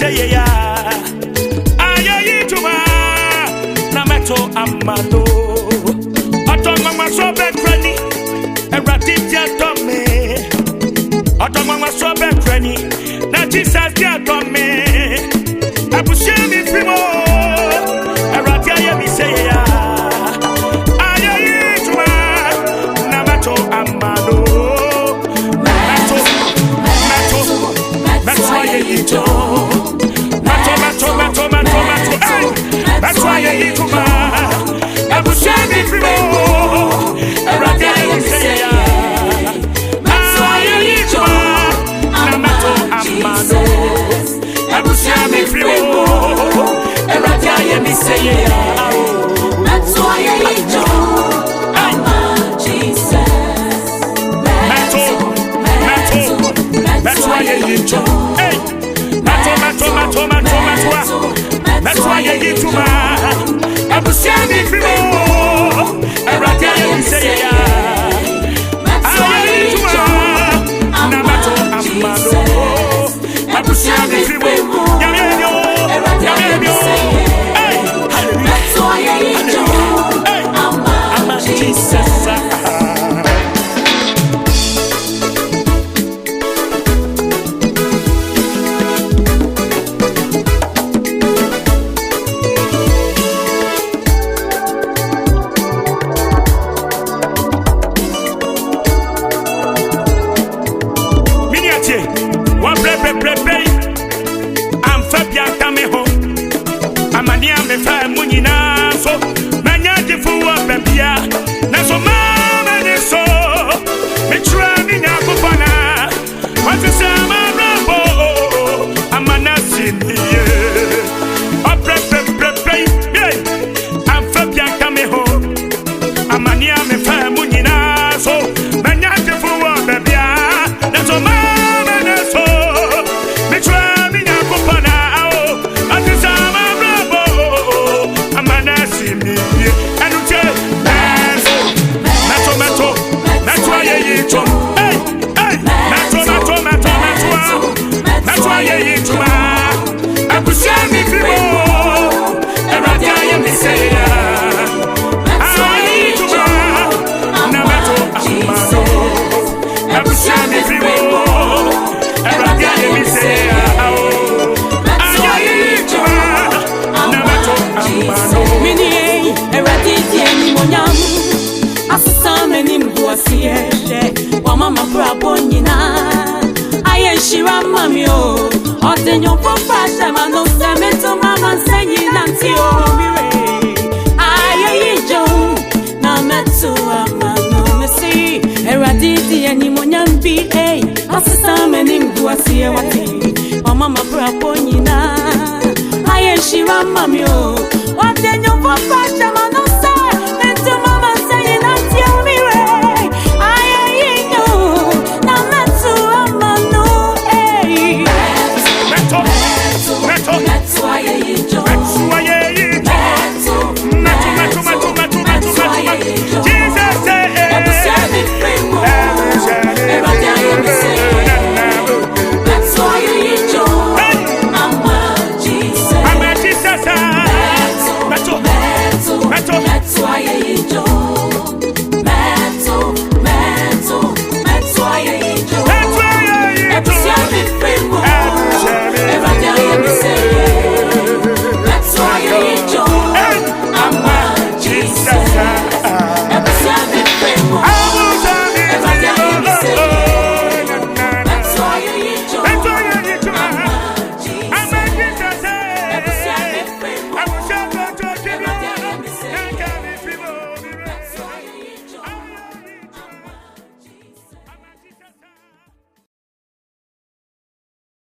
say ya. Ayeyi Nnwom na meto amado. Otomama so be freni, erati dia tome. Otomama so be freni, na Jesus dia tome. Abushie mi primo, erati aye mi say ya. Ayeyi Nnwom na meto amado. That's why you do. That's why you do. I will share me free. That's why you do. I will share me free. That's why you do. That's why you do. Hey, mato. That's why you get to my. I will share me free. Every day you say ya. I will to my. Namato amado. I will share me free. Hey, that's why you do. Hey, I'm a Jesus. I'm Fabian Tameho. I'm a near me fire munina so. Manya de fuwa bebia. Naso mama ne so. Me try me na kupana. What is a man rabo? I'm a nasi niye. I'm Fabian Tameho. I'm a near me fire munina so. Manya de fuwa bebia. Naso mama ne so. Mama brabonina aye shira mamio otenyo popasha mano sameto mama senyi nanti o mire aye Nnwom na meto amano mesi eradidi eni monyambi asisa menim duasie wati mama brabonina aye shira mamio